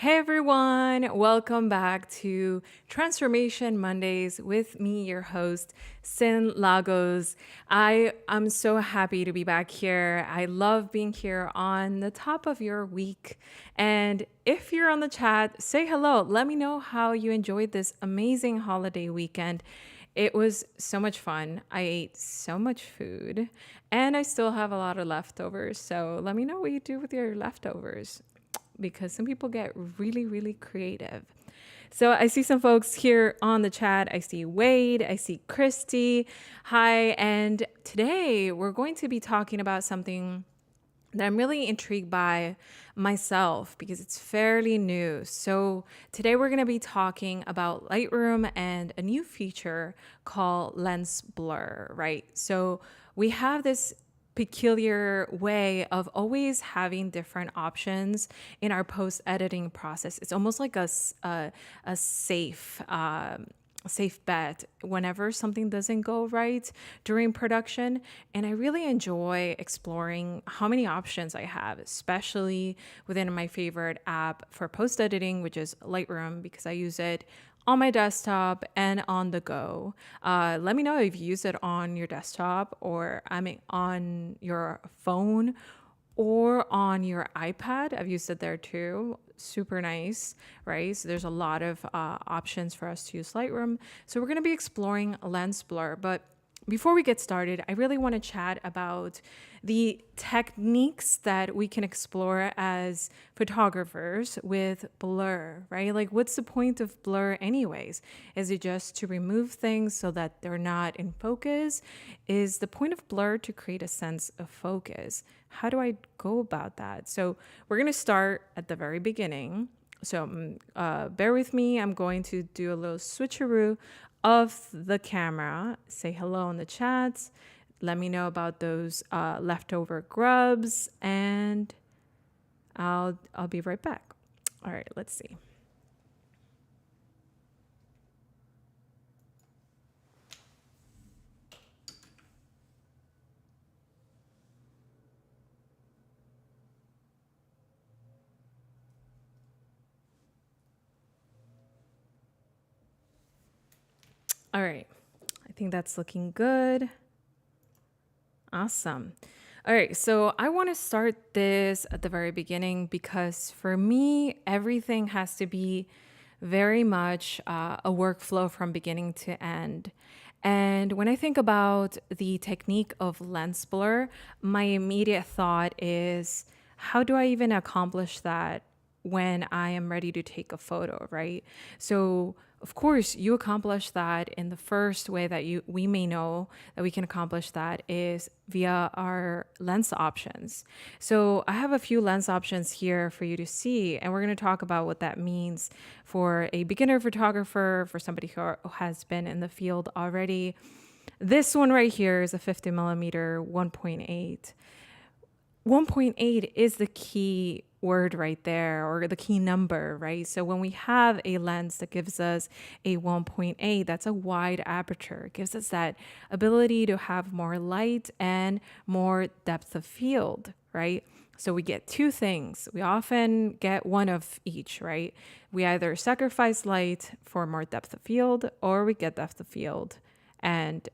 Hey everyone, welcome back to Transformation Mondays with me, your host, Sin Lagos. I'm so happy to be back here. I love being here on the top of your week. And if you're on the chat, say hello. Let me know how you enjoyed this amazing holiday weekend. It was so much fun. I ate so much food and I still have a lot of leftovers. So let me know what you do with your leftovers because some people get really, really creative. So I see some folks here on the chat. I see Wade, I see Christy. Hi. And today we're going to be talking about something that I'm really intrigued by myself because it's fairly new. So today we're going to be talking about Lightroom and a new feature called lens blur, right? So we have this peculiar way of always having different options in our post editing process. It's almost like a safe bet whenever something doesn't go right during production. And I really enjoy exploring how many options I have, especially within my favorite app for post editing, which is Lightroom, because I use it on my desktop and on the go. Let me know if you use it on your desktop or on your phone or on your iPad. I've used it there too. Super nice, right? So there's a lot of options for us to use Lightroom. So we're going to be exploring lens blur, but before we get started, I really want to chat about the techniques that we can explore as photographers with blur, right? Like, what's the point of blur, anyways? Is it just to remove things so that they're not in focus? Is the point of blur to create a sense of focus? How do I go about that? So, we're going to start at the very beginning. So bear with me. I'm going to do a little switcheroo of the camera. Say hello in the chats. Let me know about those leftover grubs, and I'll be right back. All right, let's see. All right, I think that's looking good. Awesome. All right, so I want to start this at the very beginning because for me, everything has to be very much a workflow from beginning to end. And when I think about the technique of lens blur, my immediate thought is, how do I even accomplish that when I am ready to take a photo, right? So of course you accomplish that in the first way that we may know that we can accomplish that is via our lens options. So I have a few lens options here for you to see, and we're going to talk about what that means for a beginner photographer, for somebody who has been in the field already. This one right here is a 50 millimeter 1.8. 1.8 is the key word right there, or the key number, right? So when we have a lens that gives us a 1.8, that's a wide aperture. It gives us that ability to have more light and more depth of field, right? So we get two things. We often get one of each, right? We either sacrifice light for more depth of field, or we get depth of field and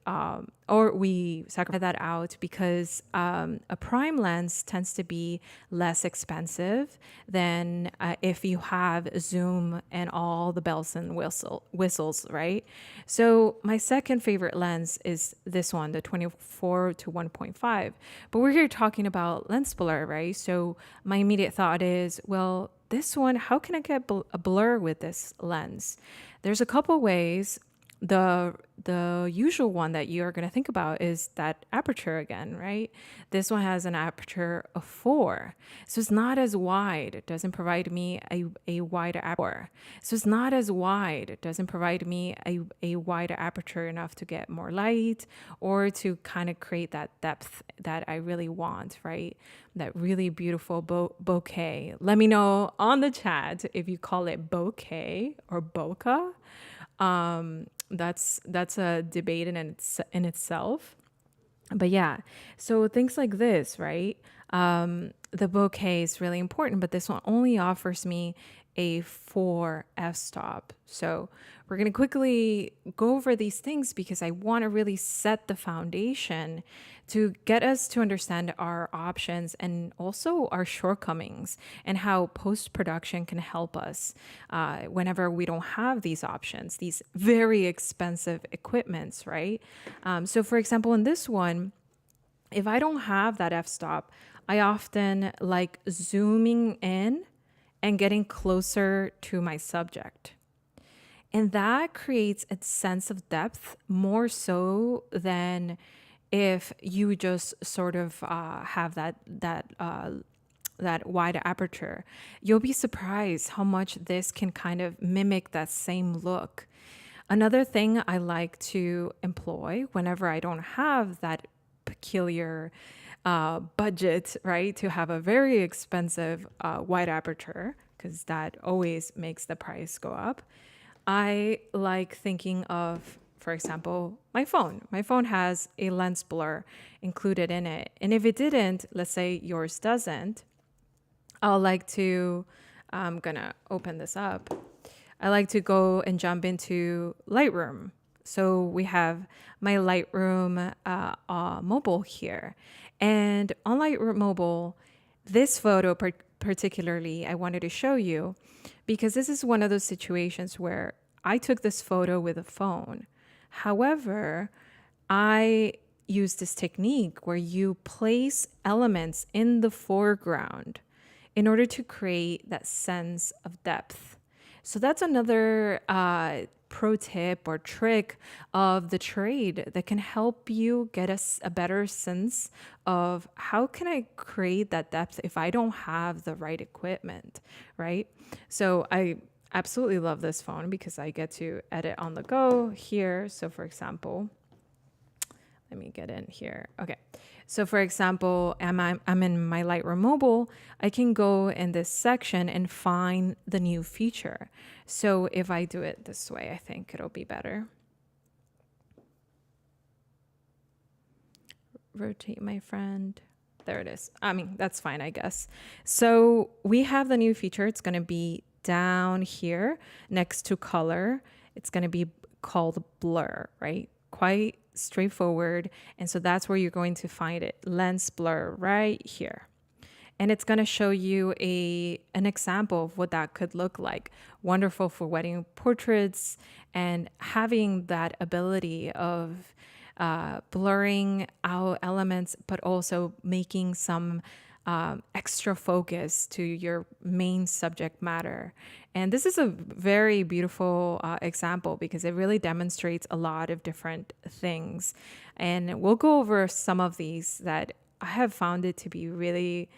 or we sacrifice that out because a prime lens tends to be less expensive than if you have zoom and all the bells and whistles, right? So my second favorite lens is this one, the 24 to 1.5. But we're here talking about lens blur, right? So my immediate thought is, well, this one, how can I get a blur with this lens? There's a couple ways. The usual one that you're going to think about is that aperture again, right? This one has an aperture of 4. So it's not as wide. It doesn't provide me a wider aperture. So it's not as wide. It doesn't provide me a wider aperture enough to get more light or to kind of create that depth that I really want, right? That really beautiful bokeh. Let me know on the chat if you call it bokeh or bokeh. That's a debate in itself. But yeah, so things like this, right? the bokeh is really important, but this one only offers me a 4 f-stop. So we're going to quickly go over these things because I want to really set the foundation to get us to understand our options and also our shortcomings and how post-production can help us whenever we don't have these options, these very expensive equipments, right? So for example, in this one, if I don't have that f-stop, I often like zooming in and getting closer to my subject. And that creates a sense of depth more so than if you just sort of have that wide aperture. You'll be surprised how much this can kind of mimic that same look. Another thing I like to employ whenever I don't have that peculiar budget, right, to have a very expensive wide aperture, because that always makes the price go up. I like thinking of, for example, my phone. My phone has a lens blur included in it. And if it didn't, let's say yours doesn't, I'm gonna open this up. I like to go and jump into Lightroom. So we have my Lightroom mobile here. And on Lightroom mobile, this photo particularly, I wanted to show you because this is one of those situations where I took this photo with a phone. However, I use this technique where you place elements in the foreground in order to create that sense of depth. So that's another pro tip or trick of the trade that can help you get a better sense of how can I create that depth if I don't have the right equipment, right? So I absolutely love this phone because I get to edit on the go here. So for example, let me get in here. Okay. So for example, I'm in my Lightroom mobile. I can go in this section and find the new feature. So if I do it this way, I think it'll be better. Rotate, my friend. There it is. I mean, that's fine, I guess. So we have the new feature. It's going to be down here next to color. It's going to be called blur, right? Quite straightforward. And so that's where you're going to find it. Lens blur right here. And it's going to show you an example of what that could look like. Wonderful for wedding portraits and having that ability of blurring out elements, but also making some extra focus to your main subject matter. And this is a very beautiful example because it really demonstrates a lot of different things. And we'll go over some of these that I have found it to be really,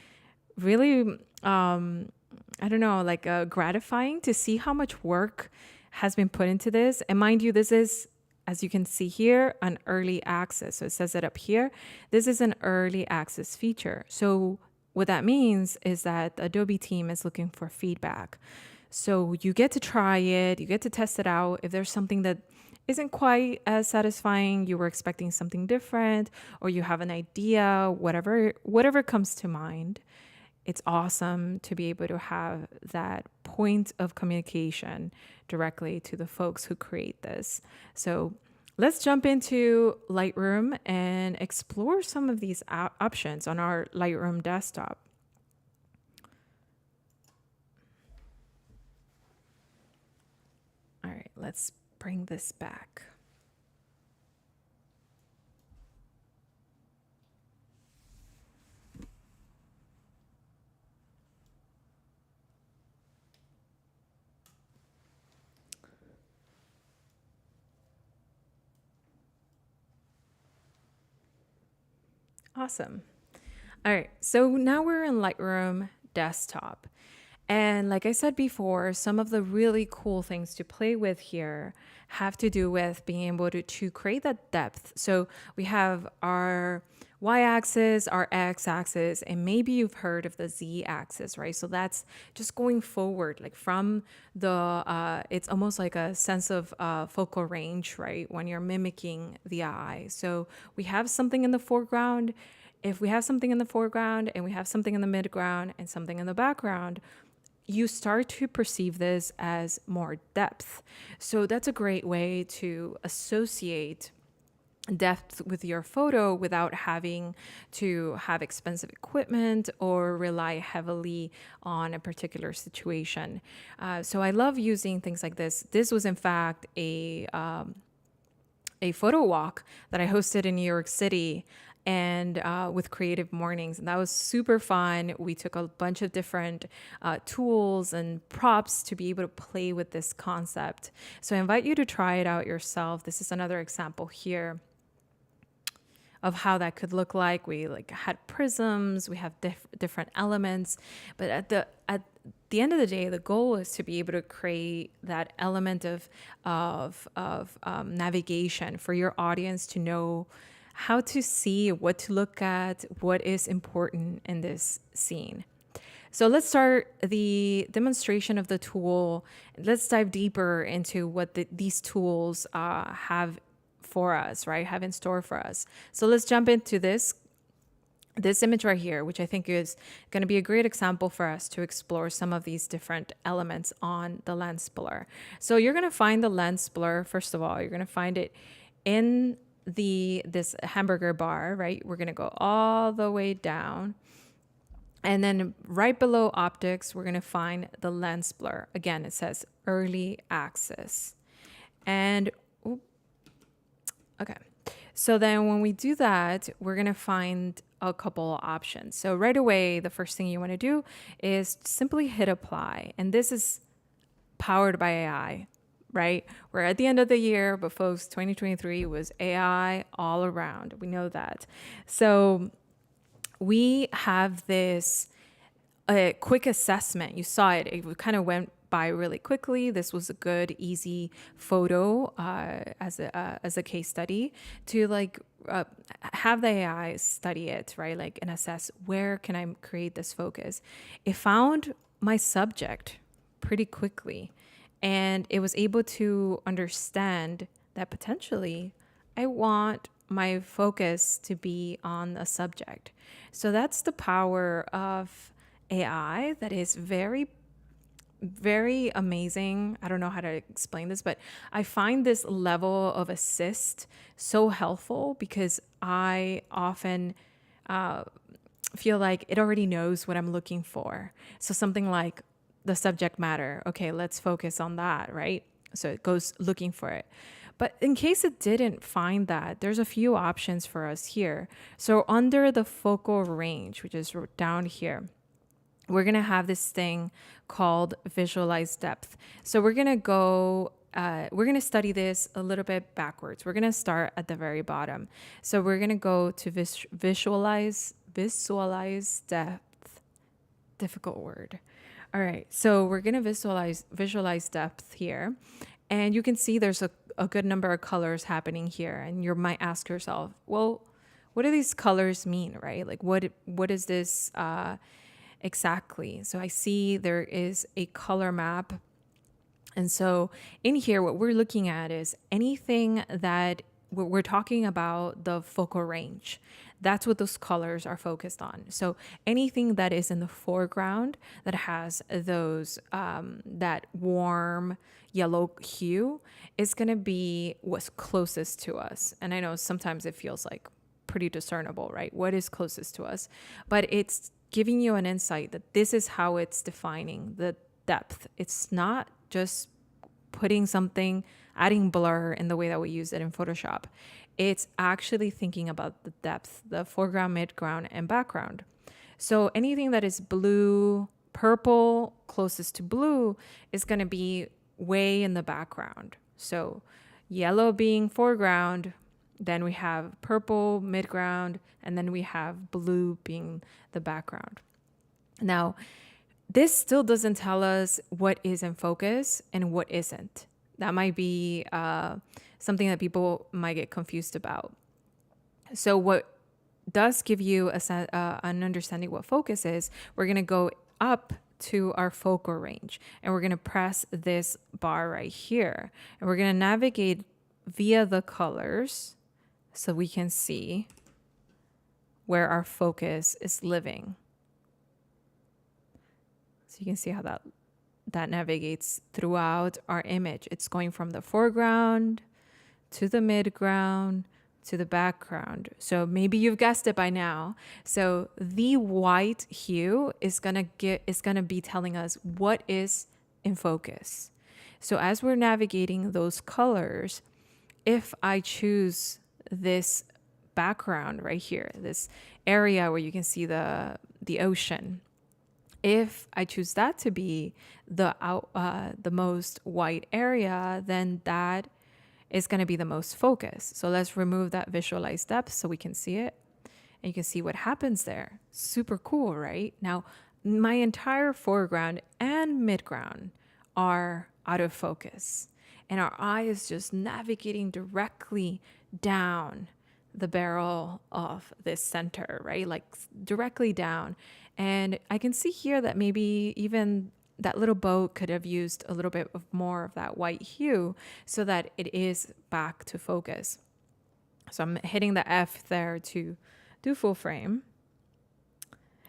really, I don't know, like gratifying to see how much work has been put into this. And mind you, this is, as you can see here, an early access. So it says it up here. This is an early access feature. So what that means is that the Adobe team is looking for feedback. So you get to try it, you get to test it out. If there's something that isn't quite as satisfying, you were expecting something different, or you have an idea, whatever comes to mind, it's awesome to be able to have that point of communication directly to the folks who create this. So let's jump into Lightroom and explore some of these options on our Lightroom desktop. All right, let's bring this back. Awesome. All right, so now we're in Lightroom desktop. And like I said before, some of the really cool things to play with here have to do with being able to create that depth. So we have our y-axis, our x-axis, and maybe you've heard of the z-axis, right? So that's just going forward, like from the, it's almost like a sense of focal range, right? When you're mimicking the eye. So we have something in the foreground. if we have something in the foreground and we have something in the midground and something in the background, you start to perceive this as more depth. So that's a great way to associate depth with your photo without having to have expensive equipment or rely heavily on a particular situation. So I love using things like this. This was in fact a photo walk that I hosted in New York City and with Creative Mornings. And that was super fun. We took a bunch of different tools and props to be able to play with this concept. So I invite you to try it out yourself. This is another example here of how that could look like. We had prisms, we have different elements, but at the end of the day, the goal is to be able to create that element of navigation for your audience to know how to see, what to look at, what is important in this scene. So let's start the demonstration of the tool. Let's dive deeper into what these tools have for us, right? Have in store for us. So let's jump into this image right here, which I think is going to be a great example for us to explore some of these different elements on the lens blur. So you're going to find the lens blur. First of all, you're going to find it in this hamburger bar, right? We're going to go all the way down. And then right below optics, we're going to find the lens blur. Again, it says early access. And okay. So then when we do that, we're going to find a couple options. So right away, the first thing you want to do is simply hit apply. And this is powered by AI, right? We're at the end of the year, but folks, 2023 was AI all around. We know that. So we have this a quick assessment. You saw it. It kind of went by really quickly. This was a good, easy photo as a case study to have the AI study it, right? And assess, where can I create this focus? It found my subject pretty quickly, and it was able to understand that potentially I want my focus to be on a subject. So that's the power of AI that is very, very amazing. I don't know how to explain this, but I find this level of assist so helpful because I often feel like it already knows what I'm looking for. So something like the subject matter, okay, let's focus on that, right? So it goes looking for it. But in case it didn't find that, there's a few options for us here. So under the focal range, which is down here, we're going to have this thing called visualize depth. So we're going to study this a little bit backwards. We're going to start at the very bottom. So we're going to go to visualize depth. Difficult word. All right. So we're going to visualize depth here. And you can see there's a good number of colors happening here. And you might ask yourself, well, what do these colors mean, right? What is this exactly? So I see there is a color map. And so in here, what we're looking at is anything that we're talking about the focal range. That's what those colors are focused on. So anything that is in the foreground that has those that warm yellow hue is going to be what's closest to us. And I know sometimes it feels like pretty discernible, right? What is closest to us? But it's giving you an insight that this is how it's defining the depth. It's not just adding blur in the way that we use it in Photoshop. It's actually thinking about the depth, the foreground, midground, and background. So anything that is blue, purple, closest to blue is going to be way in the background. So yellow being foreground, then we have purple, midground, and then we have blue being the background. Now, this still doesn't tell us what is in focus and what isn't. That might be something that people might get confused about. So what does give you an understanding what focus is, we're going to go up to our focal range and we're going to press this bar right here. And we're going to navigate via the colors so we can see where our focus is living. So you can see how that navigates throughout our image. It's going from the foreground to the midground to the background. So maybe you've guessed it by now. So the white hue is gonna be telling us what is in focus. So as we're navigating those colors, if I choose this background right here, this area where you can see the ocean, if I choose that to be the most white area, then that is going to be the most focus. So let's remove that visualized depth so we can see it. And you can see what happens there. Super cool, right? Now, my entire foreground and midground are out of focus. And our eye is just navigating directly down the barrel of this center, right? Like directly down. And I can see here that maybe even that little boat could have used a little bit of more of that white hue so that it is back to focus. So I'm hitting the F there to do full frame.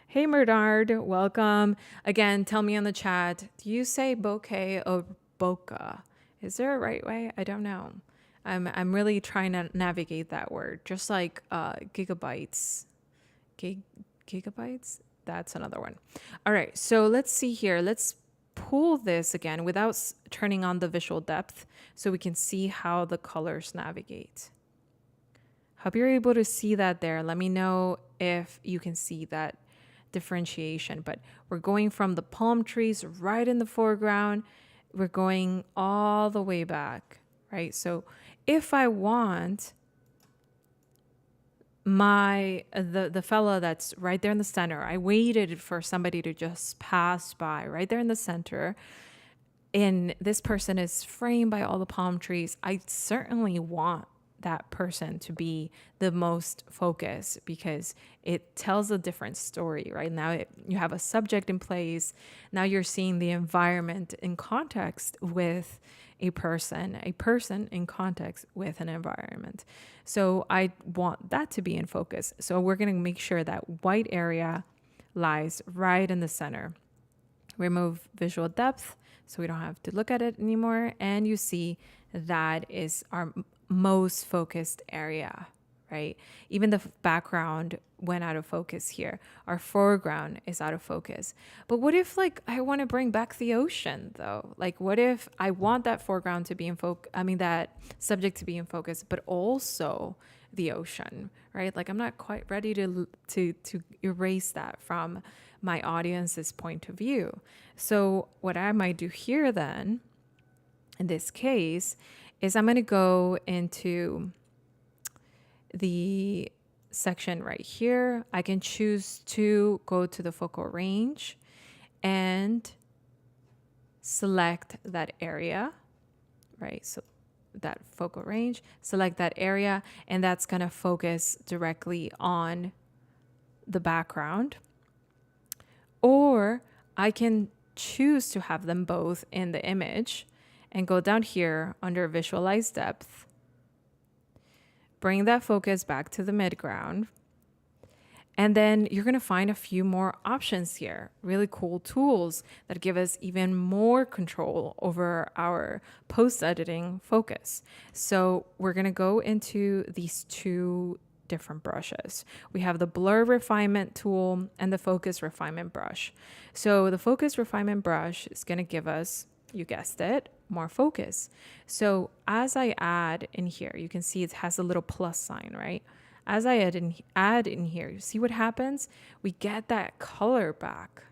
Hey, Bernard, welcome. Again, tell me in the chat, do you say bokeh or bokeh? Is there a right way? I don't know. I'm really trying to navigate that word, just like gigabytes. Gigabytes? That's another one. All right, so let's see here. Let's pull this again without turning on the visual depth so we can see how the colors navigate. Hope you're able to see that there. Let me know if you can see that differentiation. But we're going from the palm trees right in the foreground. We're going all the way back, right? So if I want the fella that's right there in the center, I waited for somebody to just pass by right there in the center, and this person is framed by all the palm trees. I certainly want that person to be the most focus because it tells a different story, right? Now you have a subject in place. Now you're seeing the environment in context with a person in context with an environment. So I want that to be in focus. So we're going to make sure that white area lies right in the center. Remove visual depth so we don't have to look at it anymore. And you see that is our most focused area, right? Even the background went out of focus here. Our foreground is out of focus. But what if like I want to bring back the ocean though? Like what if I want that foreground to be in focus, that subject to be in focus, but also the ocean, right? Like I'm not quite ready to erase that from my audience's point of view. So what I might do here then, in this case, is I'm going to go into the section right here. I can choose to go to the focal range and select that area, right? So that focal range, select that area, and that's going to focus directly on the background. Or I can choose to have them both in the image and go down here under visualize depth, bring that focus back to the midground. And then you're going to find a few more options here, really cool tools that give us even more control over our post-editing focus. So we're going to go into these two different brushes. We have the blur refinement tool and the focus refinement brush. So the focus refinement brush is going to give us, you guessed it, more focus. So as I add in here, you can see it has a little plus sign, right? As I add in here, you see what happens? We get that color back.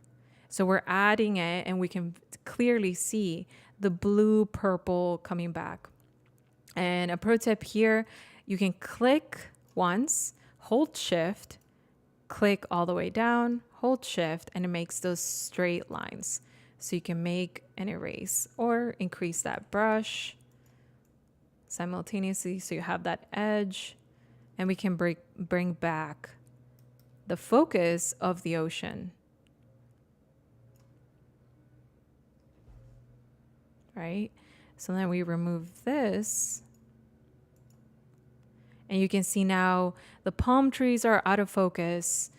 So we're adding it and we can clearly see the blue purple coming back. And a pro tip here, you can click once, hold shift, click all the way down, hold shift, and it makes those straight lines. So you can make an erase or increase that brush simultaneously so you have that edge, and we can bring back the focus of the ocean, right? So then we remove this And you can see now the palm trees are out of focus.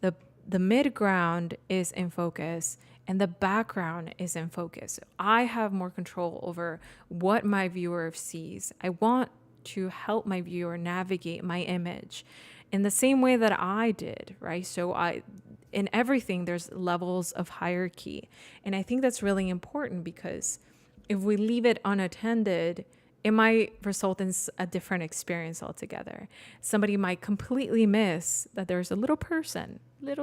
The, the midground is in focus and the background is in focus. I have more control over what my viewer sees. I want to help my viewer navigate my image in the same way that I did, right? So in everything, there's levels of hierarchy. And I think that's really important because if we leave it unattended, it might result in a different experience altogether. Somebody might completely miss that there's a little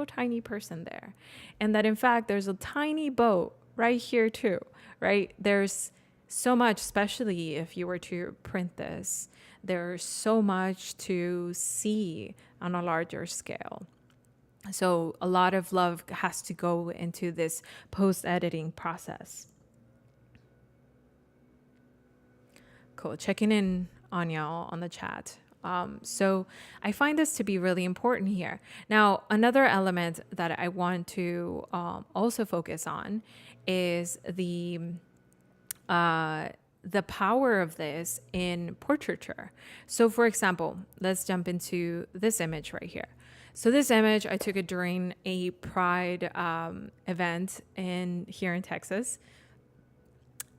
tiny person there. And that in fact, there's a tiny boat right here too, right? There's so much, especially if you were to print this, there's so much to see on a larger scale. So a lot of love has to go into this post-editing process. Cool. Checking in on y'all on the chat. So I find this to be really important here. Now, another element that I want to also focus on is the power of this in portraiture. So for example, let's jump into this image right here. So this image, I took it during a Pride event here in Texas.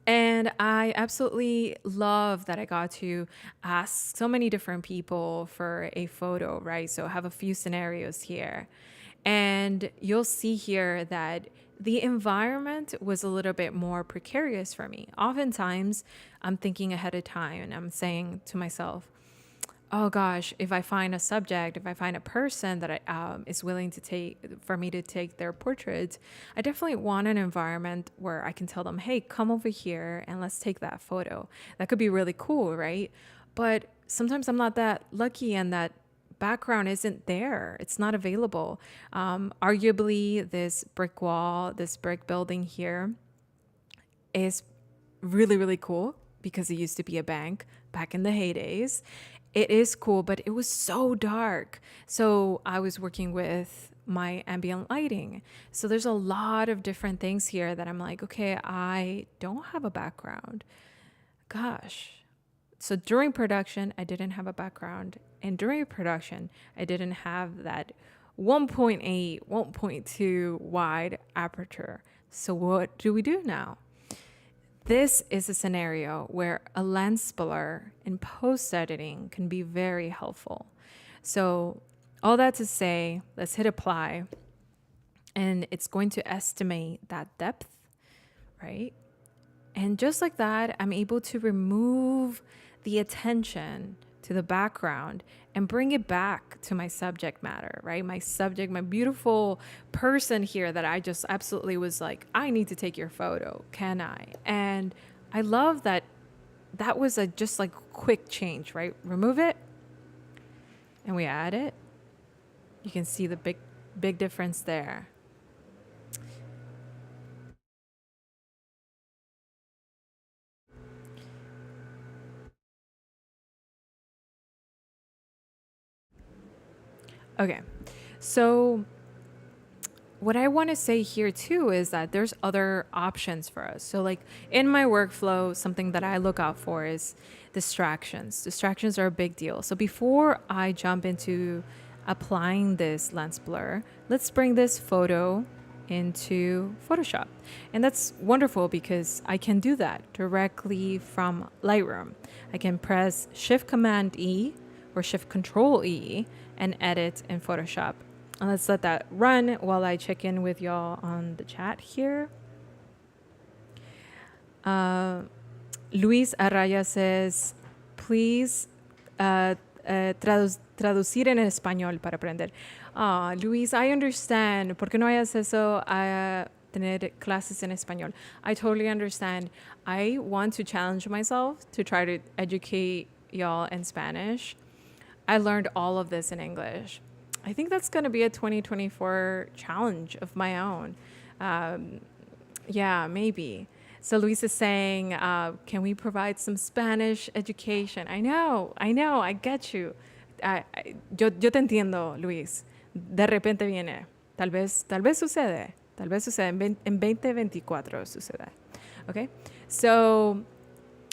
And I absolutely love that I got to ask so many different people for a photo, right? So I have a few scenarios here. And you'll see here that the environment was a little bit more precarious for me. Oftentimes, I'm thinking ahead of time and I'm saying to myself, oh gosh, if I find a subject, if I find a person that is willing for me to take their portraits, I definitely want an environment where I can tell them, hey, come over here and let's take that photo. That could be really cool, right? But sometimes I'm not that lucky and that background isn't there. It's not available. Arguably, this brick wall, this brick building here is really, really cool because it used to be a bank back in the heydays. It is cool, but it was so dark. So I was working with my ambient lighting. So there's a lot of different things here that I'm like, okay, I don't have a background. Gosh. So during production, I didn't have a background. And during production, I didn't have that 1.8, 1.2 wide aperture. So what do we do now? This is a scenario where a lens blur in post-editing can be very helpful. So all that to say, let's hit apply. And it's going to estimate that depth, right? And just like that, I'm able to remove the attention to the background and bring it back to my subject matter, right? My subject, my beautiful person here that I just absolutely was like, I need to take your photo. Can I? And I love that that was a just like quick change, right? Remove it and we add it. You can see the big difference there. Okay, so what I want to say here too is that there's other options for us. So like in my workflow, something that I look out for is distractions. Distractions are a big deal. So before I jump into applying this lens blur, let's bring this photo into Photoshop. And that's wonderful because I can do that directly from Lightroom. I can press Shift Command E or Shift Control E and edit in Photoshop. And let's let that run while I check in with y'all on the chat here. Luis Araya says, please traducir en español para aprender. Luis, I understand. ¿Por qué no hay acceso a tener clases en español? I totally understand. I want to challenge myself to try to educate y'all in Spanish. I learned all of this in English. I think that's going to be a 2024 challenge of my own. Yeah, maybe. So Luis is saying, can we provide some Spanish education? I know, I get you. Yo te entiendo, Luis. De repente viene. Tal vez sucede. En 2024 sucede. Okay? So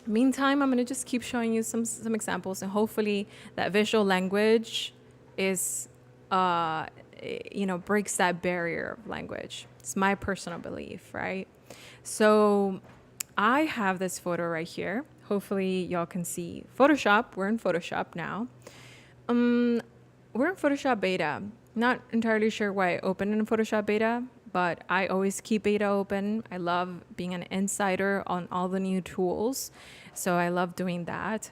Meantime, I'm gonna just keep showing you some examples, and hopefully that visual language is, uh, breaks that barrier of language. It's my personal belief, right? So I have this photo right here. Hopefully y'all can see Photoshop. We're in Photoshop now. Um, we're in Photoshop beta. Not entirely sure why I opened in Photoshop beta, but I always keep beta open. I love being an insider on all the new tools. So I love doing that.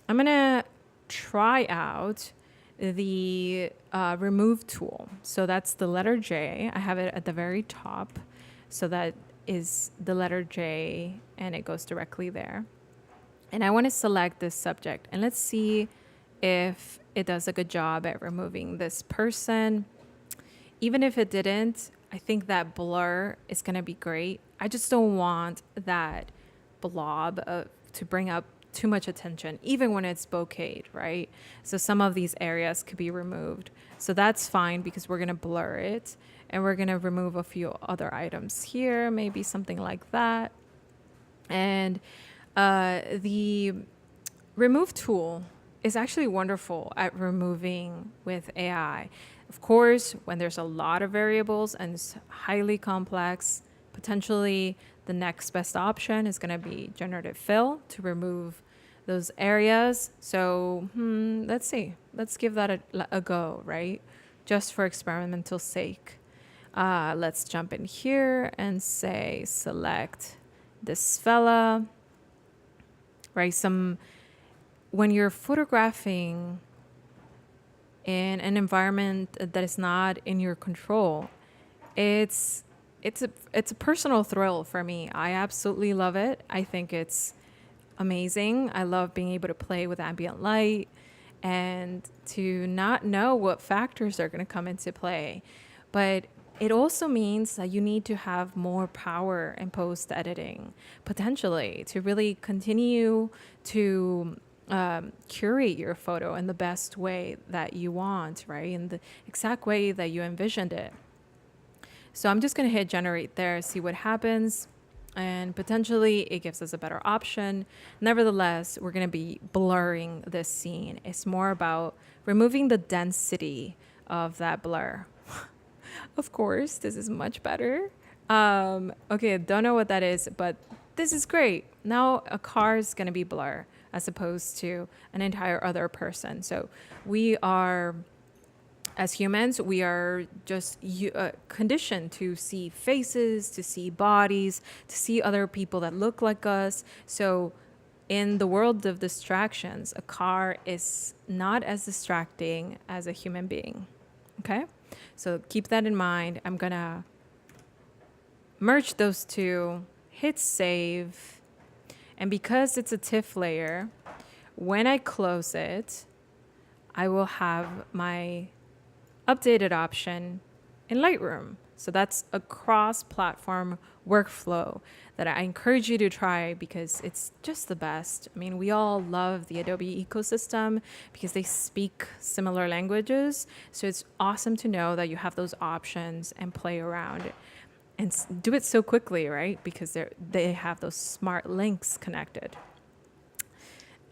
I'm going to try out the remove tool. So that's the letter J. I have it at the very top. So that is the letter J and it goes directly there. And I want to select this subject and let's see if it does a good job at removing this person. Even if it didn't, I think that blur is going to be great. I just don't want that blob to bring up too much attention, even when it's bokeh'd, right? So some of these areas could be removed. So that's fine because we're going to blur it and we're going to remove a few other items here, maybe something like that. And the remove tool is actually wonderful at removing with AI. Of course, when there's a lot of variables and it's highly complex, potentially the next best option is going to be generative fill to remove those areas. So let's see. Let's give that a go, right? Just for experimental sake. Let's jump in here and say select this fella, right? When you're photographing in an environment that is not in your control, it's a personal thrill for me. I absolutely love it. I think it's amazing. I love being able to play with ambient light and to not know what factors are going to come into play. But it also means that you need to have more power in post editing, potentially, to really continue to curate your photo in the best way that you want, right? In the exact way that you envisioned it. So I'm just going to hit generate there, see what happens. And potentially it gives us a better option. Nevertheless, we're going to be blurring this scene. It's more about removing the density of that blur. Of course, this is much better. Okay, don't know what that is, but this is great. Now a car is going to be blur as opposed to an entire other person. So we are, as humans, we are just conditioned to see faces, to see bodies, to see other people that look like us. So in the world of distractions, a car is not as distracting as a human being. Okay? So keep that in mind. I'm going to merge those two, hit save. And because it's a TIFF layer, when I close it, I will have my updated option in Lightroom. So that's a cross-platform workflow that I encourage you to try because it's just the best. I mean, we all love the Adobe ecosystem because they speak similar languages. So it's awesome to know that you have those options and play around and do it so quickly, right? Because they have those smart links connected.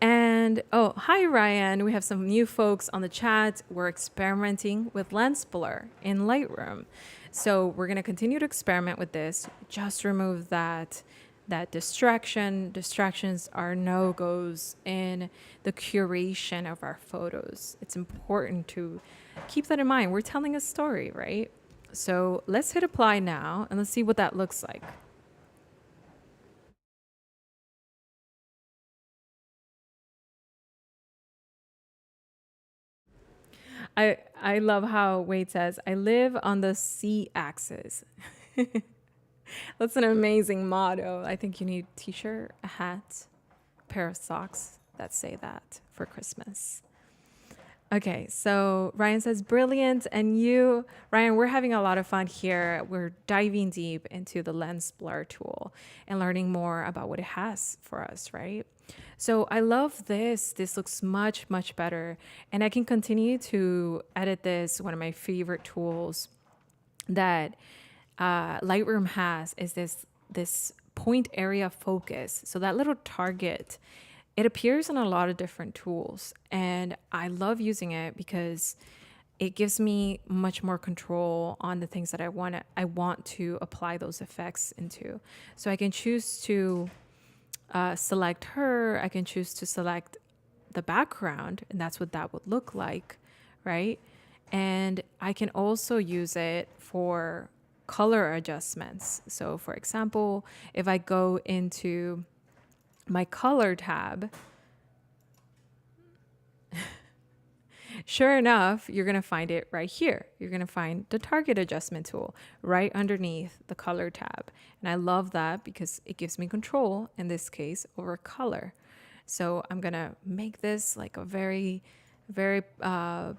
And oh, hi Ryan, we have some new folks on the chat. We're experimenting with lens blur in Lightroom. So we're going to continue to experiment with this. Just remove that distraction. Distractions are no-goes in the curation of our photos. It's important to keep that in mind. We're telling a story, right? So let's hit apply now and let's see what that looks like. I love how Wade says, I live on the C axis. That's an amazing motto. I think you need a t-shirt, a hat, a pair of socks that say that for Christmas. Okay, so Ryan says, brilliant. And you, Ryan, we're having a lot of fun here. We're diving deep into the lens blur tool and learning more about what it has for us, right? So I love this. This looks much, much better. And I can continue to edit this. One of my favorite tools that Lightroom has is this point area focus. So that little target, it appears in a lot of different tools. And I love using it because it gives me much more control on the things that I want to apply those effects into. So I can choose to select her. I can choose to select the background, and that's what that would look like, right? And I can also use it for color adjustments. So, for example, if I go into my color tab, sure enough, you're going to find it right here. You're going to find the target adjustment tool right underneath the color tab. And I love that because it gives me control, in this case, over color. So I'm going to make this like a very, very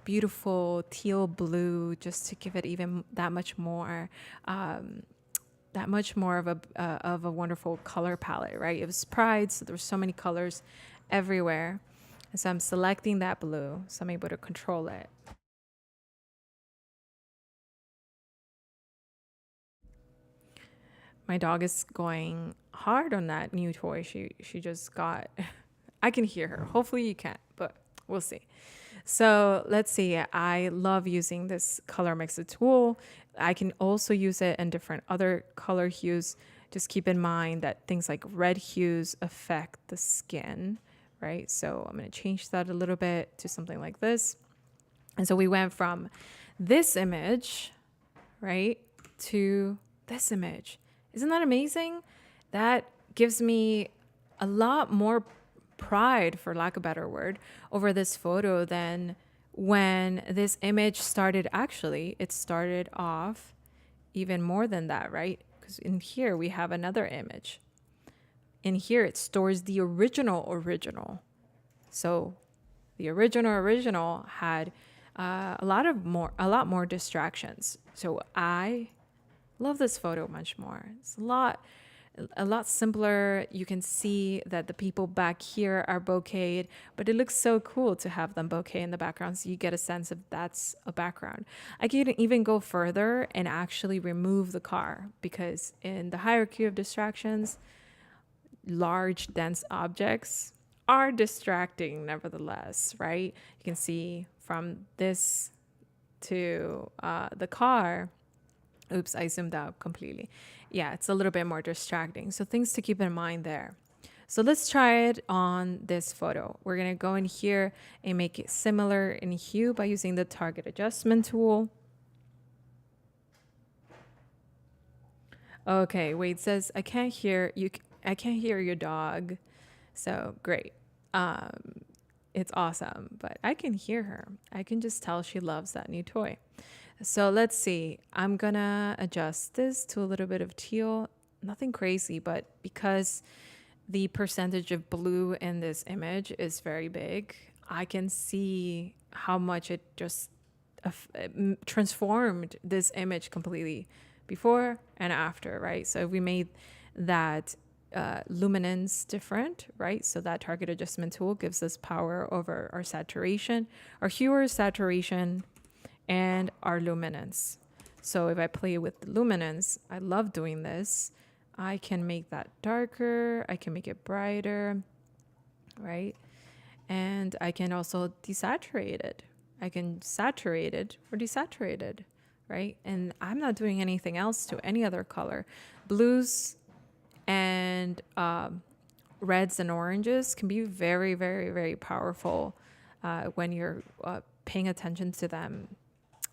beautiful teal blue, just to give it even that much more of a wonderful color palette, right? It was Pride, so there were so many colors everywhere. And so I'm selecting that blue, so I'm able to control it. My dog is going hard on that new toy she just got. I can hear her. Hopefully you can't, but we'll see. So let's see. I love using this color mixer tool. I can also use it in different other color hues. Just keep in mind that things like red hues affect the skin, right? So I'm going to change that a little bit to something like this. And so we went from this image, right, to this image. Isn't that amazing? That gives me a lot more pride, for lack of a better word, over this photo than when this image started. Actually, it started off even more than that, right? Because in here we have another image. In here it stores the original. So the original had a lot more distractions. So I love this photo much more. It's a lot simpler. You can see that the people back here are bokeh'd, but it looks so cool to have them bokeh in the background, so you get a sense of that's a background. I can even go further and actually remove the car, because in the hierarchy of distractions, large dense objects are distracting nevertheless, right? You can see from this to the car. Oops, I zoomed out completely. Yeah, it's a little bit more distracting. So things to keep in mind there. So let's try it on this photo. We're going to go in here and make it similar in hue by using the target adjustment tool. Okay, Wade says, I can't hear your dog. So great. It's awesome, but I can hear her. I can just tell she loves that new toy. So let's see. I'm gonna adjust this to a little bit of teal. Nothing crazy, but because the percentage of blue in this image is very big, I can see how much it just transformed this image completely before and after, right? So if we made that luminance different, right? So that target adjustment tool gives us power over our saturation, our hue or saturation, and our luminance. So if I play with the luminance, I love doing this. I can make that darker, I can make it brighter, right? And I can also desaturate it. I can saturate it or desaturate it, right? And I'm not doing anything else to any other color. Blues and reds and oranges can be very, very, very powerful when you're paying attention to them.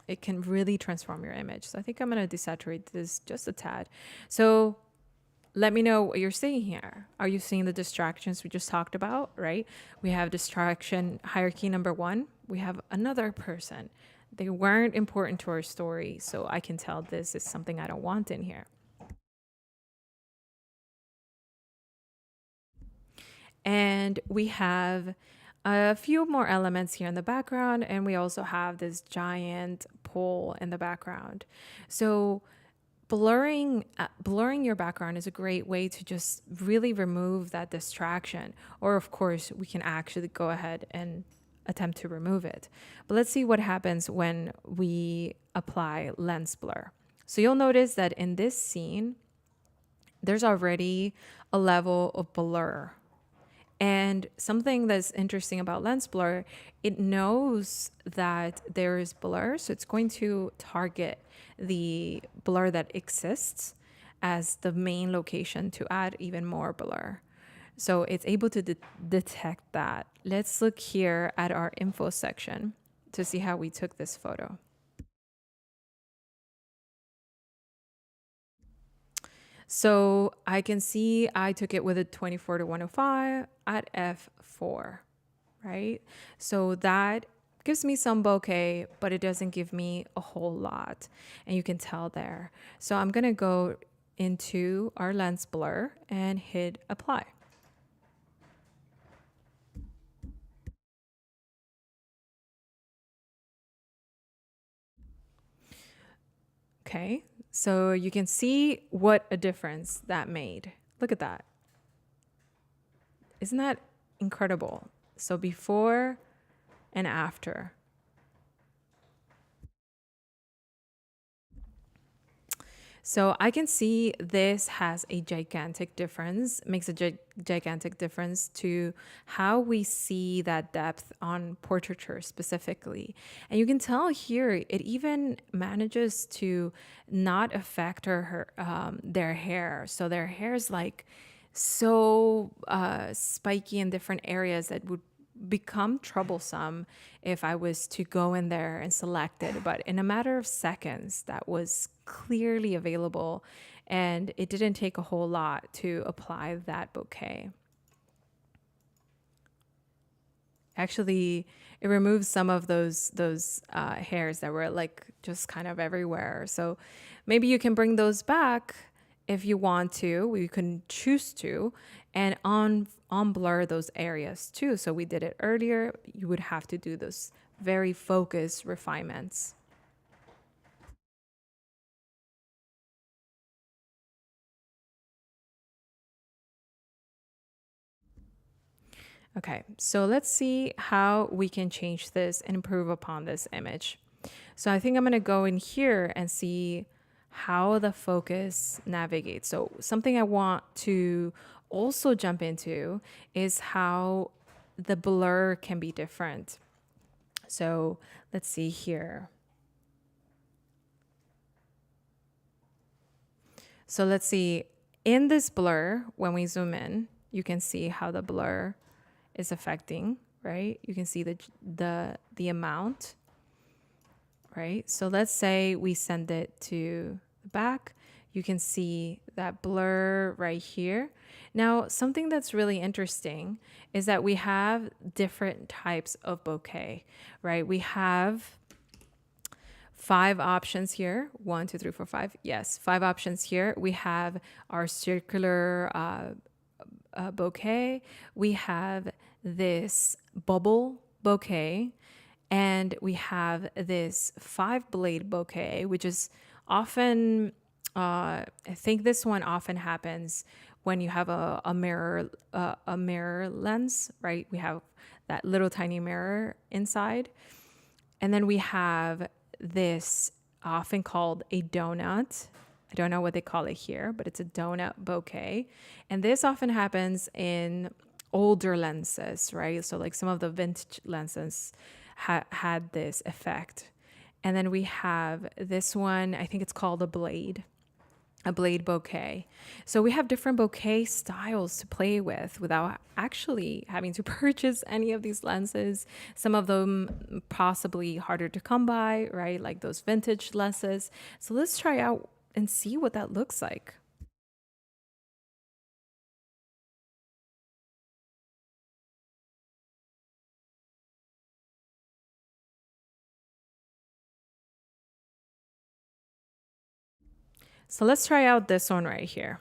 It can really transform your image. So I think I'm going to desaturate this just a tad. So let me know what you're seeing here. Are you seeing the distractions we just talked about, right? We have distraction hierarchy number 1. We have another person. They weren't important to our story, so I can tell this is something I don't want in here. And we have a few more elements here in the background, and we also have this giant pole in the background. So blurring your background is a great way to just really remove that distraction. Or of course, we can actually go ahead and attempt to remove it. But let's see what happens when we apply lens blur. So you'll notice that in this scene, there's already a level of blur. And something that's interesting about lens blur, it knows that there is blur, so it's going to target the blur that exists as the main location to add even more blur. So it's able to detect that. Let's look here at our info section to see how we took this photo. So I can see I took it with a 24 to 105 at f4, right? So that gives me some bokeh, but it doesn't give me a whole lot. And you can tell there. So I'm going to go into our lens blur and hit apply. Okay, so you can see what a difference that made. Look at that. Isn't that incredible? So before and after. So I can see this has a gigantic difference, makes a gigantic difference to how we see that depth on portraiture specifically. And you can tell here, it even manages to not affect their hair. So their hair is like so spiky in different areas that would become troublesome if I was to go in there and select it. But in a matter of seconds, that was clearly available, and it didn't take a whole lot to apply that bokeh. Actually, it removes some of those hairs that were like just kind of everywhere. So maybe you can bring those back if you want to. You can choose to, and on blur those areas too. So we did it earlier. You would have to do those very focused refinements. Okay, so let's see how we can change this and improve upon this image. So I think I'm gonna go in here and see how the focus navigates. So something I want to also jump into is how the blur can be different. So let's see here. So let's see, in this blur, when we zoom in, you can see how the blur is affecting, right? You can see the amount, right? So let's say we send it to the back. You can see that blur right here. Now, something that's really interesting is that we have different types of bokeh, right? We have 5 options here. 1, 2, 3, 4, 5. Yes, 5 options here. We have our circular bokeh. We have this bubble bokeh, and we have this 5-blade bokeh, which is often, I think this one often happens when you have a mirror lens, right? We have that little tiny mirror inside. And then we have this often called a donut. I don't know what they call it here, but it's a donut bokeh. And this often happens in older lenses, right? So like some of the vintage lenses had this effect. And then we have this one, I think it's called a blade bokeh. So we have different bokeh styles to play with without actually having to purchase any of these lenses. Some of them possibly harder to come by, right? Like those vintage lenses. So let's try out and see what that looks like. So let's try out this one right here.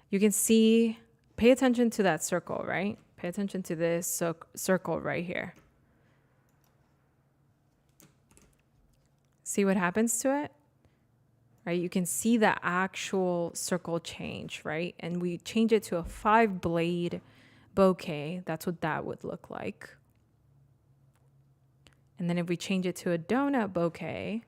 You can see, pay attention to that circle, right? Pay attention to this circle right here. See what happens to it? Right? You can see the actual circle change, right? And we change it to a 5-blade bokeh. That's what that would look like. And then if we change it to a donut bokeh,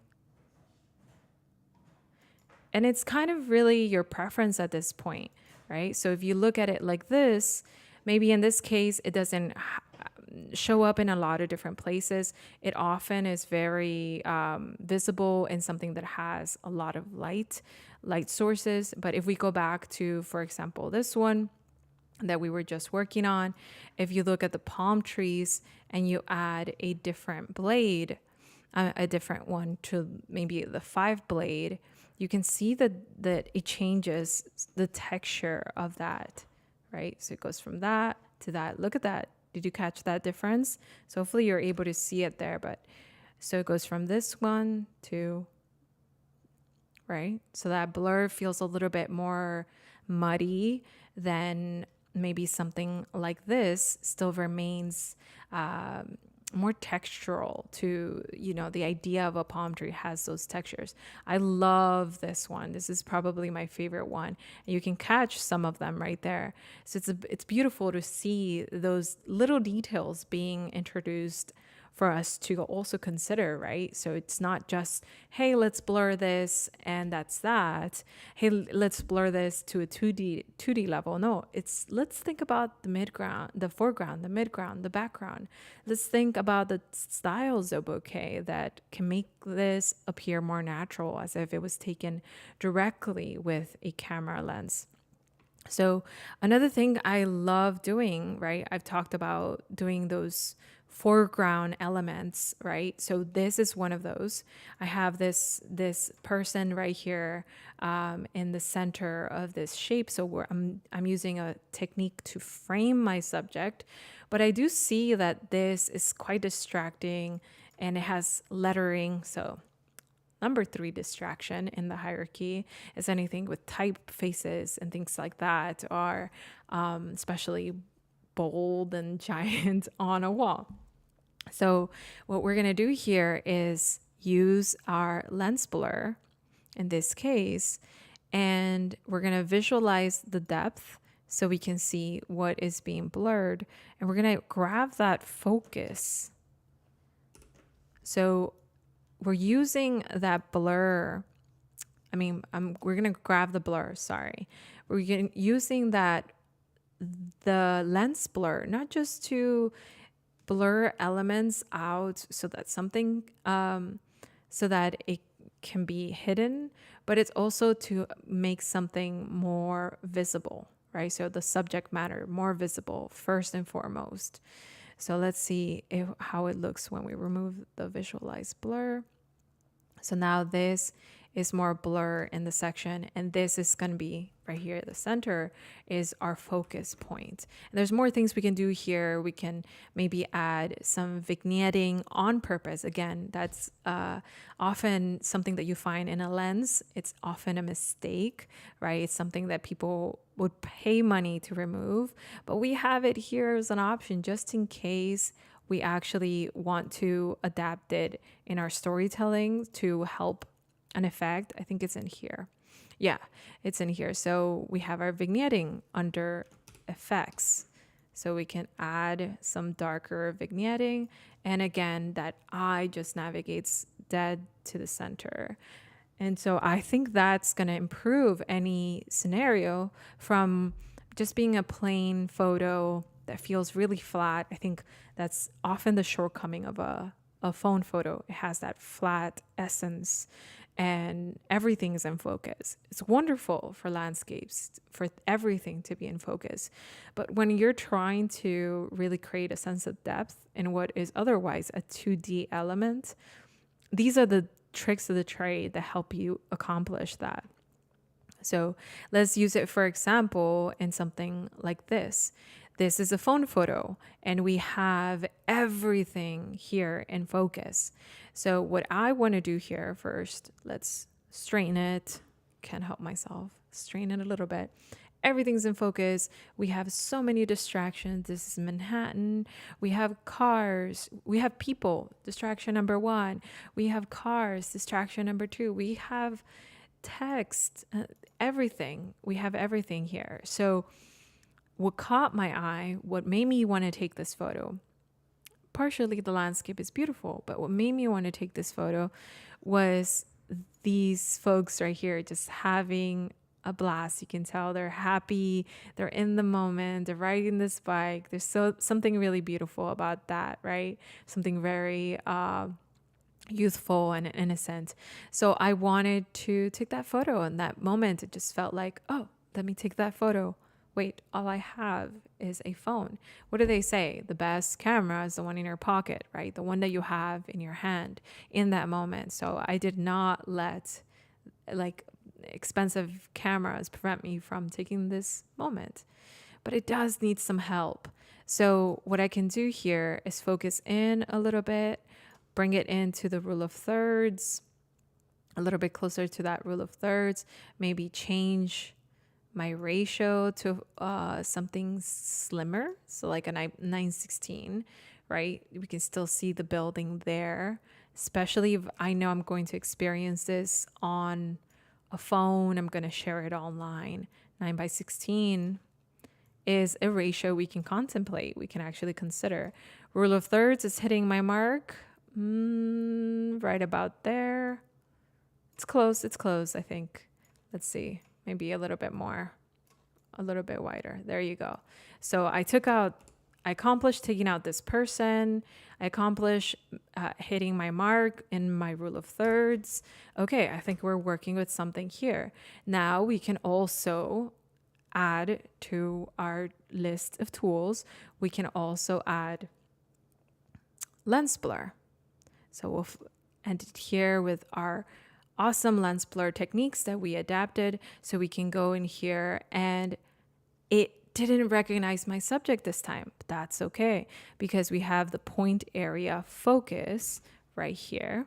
And it's kind of really your preference at this point, right? So if you look at it like this, maybe in this case, it doesn't show up in a lot of different places. It often is very visible in something that has a lot of light sources. But if we go back to, for example, this one that we were just working on, if you look at the palm trees and you add a different blade, a different one to maybe the 5 blade, you can see that it changes the texture of that, right? So it goes from that to that. Look at that. Did you catch that difference? So hopefully you're able to see it there. But so it goes from this one to, right? So that blur feels a little bit more muddy than maybe something like this still remains more textural to, the idea of a palm tree has those textures. I love this one. This is probably my favorite one. And you can catch some of them right there. So it's beautiful to see those little details being introduced for us to also consider, right? So it's not just, hey, let's blur this and that's that. Hey, let's blur this to a 2D level. No, it's let's think about the midground, the foreground, the midground, the background. Let's think about the styles of bokeh that can make this appear more natural, as if it was taken directly with a camera lens. So another thing I love doing, right? I've talked about doing those foreground elements, right? So this is one of those. I have this person right here in the center of this shape. So I'm using a technique to frame my subject, but I do see that this is quite distracting and it has lettering. So number 3 distraction in the hierarchy is anything with typefaces and things like that, or especially bold and giant on a wall. So what we're going to do here is use our lens blur in this case, and we're going to visualize the depth so we can see what is being blurred, and we're going to grab that focus. So we're using that blur. We're going to grab the blur. Sorry. We're using the lens blur, not just to blur elements out so that so that it can be hidden, but it's also to make something more visible, right? So the subject matter more visible first and foremost. So let's see how it looks when we remove the visualized blur. So now this is more blur in the section, and this is going to be right here at the center is our focus point. And there's more things we can do here. We can maybe add some vignetting on purpose. Again, that's often something that you find in a lens. It's often a mistake, right? It's something that people would pay money to remove, but we have it here as an option just in case we actually want to adapt it in our storytelling to help an effect. I think it's in here. Yeah, it's in here. So we have our vignetting under effects. So we can add some darker vignetting. And again, that eye just navigates dead to the center. And so I think that's going to improve any scenario from just being a plain photo that feels really flat. I think that's often the shortcoming of a phone photo. It has that flat essence and everything is in focus. It's wonderful for landscapes, for everything to be in focus. But when you're trying to really create a sense of depth in what is otherwise a 2D element, these are the tricks of the trade that help you accomplish that. So let's use it, for example, in something like this. This is a phone photo and we have everything here in focus. So what I want to do here first, let's straighten it. Can't help myself. Straighten it a little bit. Everything's in focus. We have so many distractions. This is Manhattan. We have cars. We have people. Distraction number 1. We have cars. Distraction number 2. We have text. Everything. We have everything here. So what caught my eye, what made me want to take this photo, partially the landscape is beautiful, but what made me want to take this photo was these folks right here just having a blast. You can tell they're happy, they're in the moment, they're riding this bike. There's something really beautiful about that, right? Something very youthful and innocent. So I wanted to take that photo. In that moment, it just felt like, oh, let me take that photo. Wait, all I have is a phone. What do they say? The best camera is the one in your pocket, right? The one that you have in your hand in that moment. So I did not let like expensive cameras prevent me from taking this moment. But it does need some help. So what I can do here is focus in a little bit, bring it into the rule of thirds, a little bit closer to that rule of thirds, maybe change my ratio to something slimmer. So like a 9:16, right? We can still see the building there, especially if I know I'm going to experience this on a phone. I'm going to share it online. 9:16 is a ratio we can contemplate. We can actually consider. Rule of thirds is hitting my mark. Right about there. It's close. It's close, I think. Let's see. Maybe a little bit more, a little bit wider. There you go. So I accomplished taking out this person. I accomplished hitting my mark in my rule of thirds. Okay, I think we're working with something here. Now we can also add to our list of tools. We can also add lens blur. So we'll end it here with our awesome lens blur techniques that we adapted. So we can go in here, and it didn't recognize my subject this time, but that's okay because we have the point area focus right here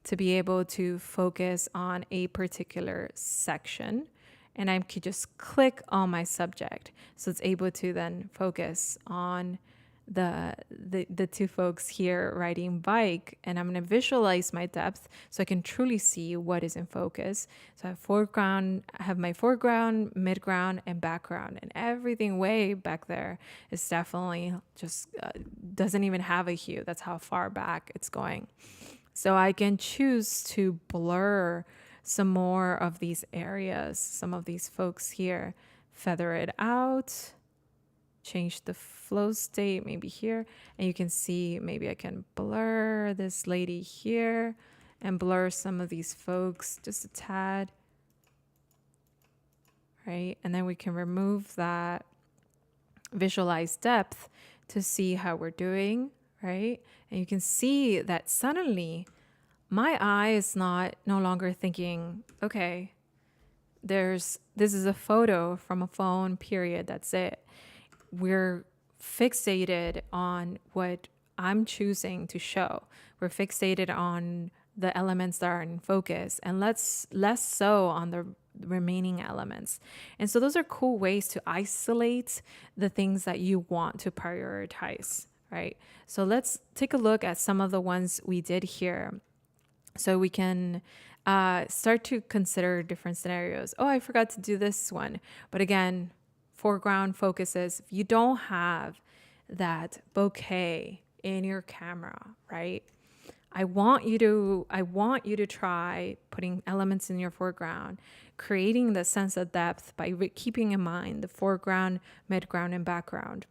to be able to focus on a particular section. And I could just click on my subject. So it's able to then focus on the two folks here riding bike, and I'm going to visualize my depth so I can truly see what is in focus. So I have my foreground, midground, and background, and everything way back there is definitely just doesn't even have a hue. That's how far back it's going. So I can choose to blur some more of these areas, some of these folks here, feather it out, change the flow state maybe here, and you can see maybe I can blur this lady here and blur some of these folks just a tad, right? And then we can remove that visualize depth to see how we're doing, right? And you can see that suddenly my eye is no longer thinking, okay, this is a photo from a phone, period, that's it. We're fixated on what I'm choosing to show. We're fixated on the elements that are in focus and less so on the remaining elements. And so those are cool ways to isolate the things that you want to prioritize, right? So let's take a look at some of the ones we did here so we can start to consider different scenarios. Oh, I forgot to do this one. But again, foreground focuses. If you don't have that bokeh in your camera, right? I want you to try putting elements in your foreground, creating the sense of depth by keeping in mind the foreground, midground, and background,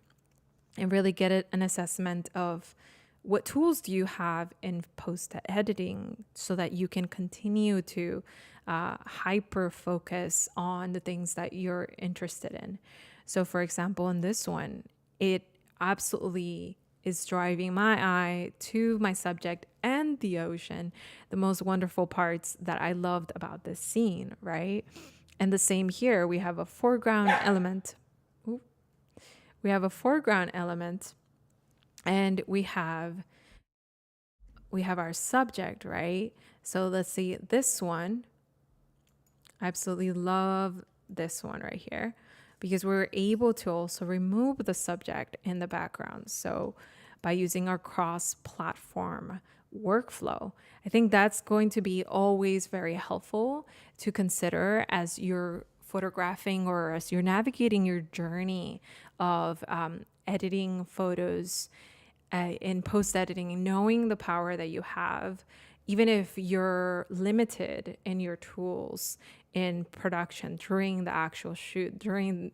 and really get an assessment of what tools do you have in post editing so that you can continue to hyper focus on the things that you're interested in. So for example, in this one, it absolutely is driving my eye to my subject and the ocean, the most wonderful parts that I loved about this scene, right? And the same here, we have a foreground element. We have a foreground element, and we have our subject, right? So let's see this one. I absolutely love this one right here because we're able to also remove the subject in the background. So by using our cross-platform workflow, I think that's going to be always very helpful to consider as you're photographing or as you're navigating your journey of editing photos in post-editing, knowing the power that you have even if you're limited in your tools in production during the actual shoot, during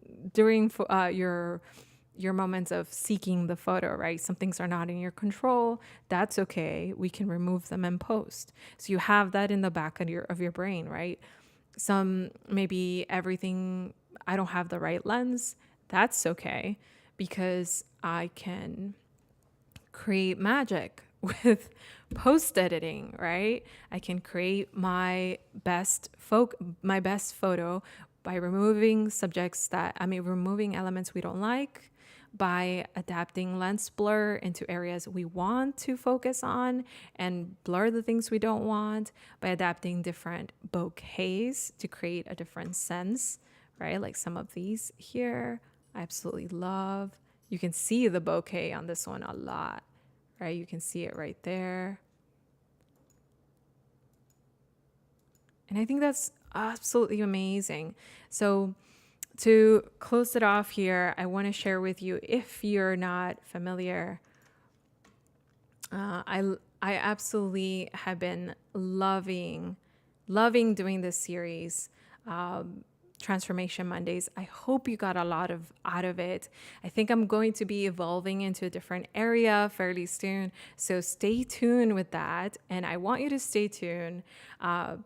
your moments of seeking the photo, right? Some things are not in your control. That's okay. We can remove them in post. So you have that in the back of your brain, right? Some maybe everything, I don't have the right lens. That's okay, because I can create magic with post editing, right? I can create my best photo by removing elements we don't like, by adapting lens blur into areas we want to focus on and blur the things we don't want, by adapting different bokehs to create a different sense, right? Like some of these here, I absolutely love. You can see the bokeh on this one a lot, right? You can see it right there. And I think that's absolutely amazing. So to close it off here, I want to share with you, if you're not familiar, I absolutely have been loving doing this series, Transformation Mondays. I hope you got a lot out of it. I think I'm going to be evolving into a different area fairly soon, so stay tuned with that. And I want you to stay tuned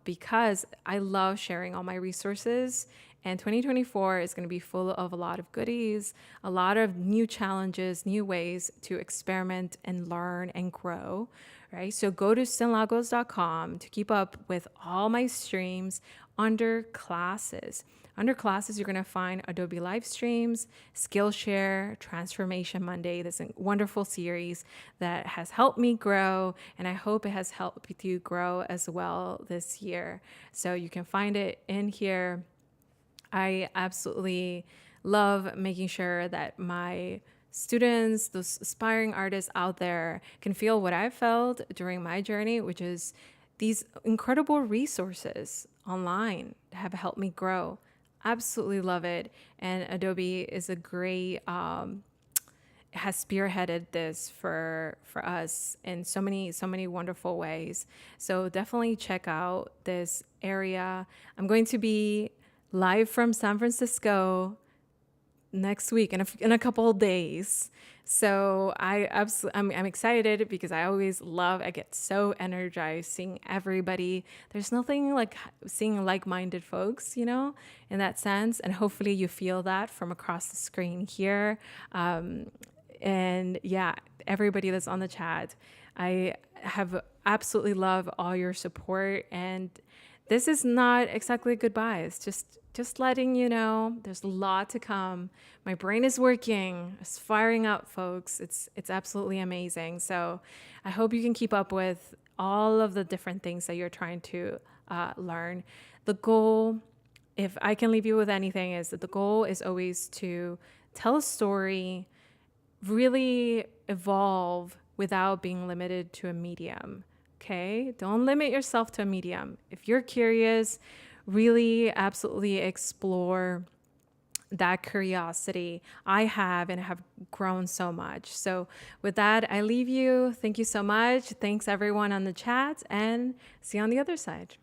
because I love sharing all my resources. And 2024 is going to be full of a lot of goodies, a lot of new challenges, new ways to experiment and learn and grow, right? So go to sinlagos.com to keep up with all my streams under classes. Under classes, you're going to find Adobe live streams, Skillshare, Transformation Monday. This wonderful series that has helped me grow, and I hope it has helped you grow as well this year. So you can find it in here. I absolutely love making sure that my students, those aspiring artists out there, can feel what I felt during my journey, which is these incredible resources online have helped me grow. Absolutely love it. And Adobe is a great, has spearheaded this for us in so many wonderful ways. So definitely check out this area. I'm going to be live from San Francisco next week in a couple of days. So I'm excited because I get so energized seeing everybody. There's nothing like seeing like-minded folks, in that sense. And hopefully you feel that from across the screen here. And yeah, everybody that's on the chat, I have absolutely love all your support. And this is not exactly a goodbye. It's just letting you know there's a lot to come. My brain is working. It's firing up, folks. It's absolutely amazing. So I hope you can keep up with all of the different things that you're trying to learn. The goal, if I can leave you with anything, is that the goal is always to tell a story, really evolve without being limited to a medium. Okay? Don't limit yourself to a medium. If you're curious, really absolutely explore that curiosity. I have and have grown so much. So with that, I leave you. Thank you so much. Thanks everyone on the chat, and see you on the other side.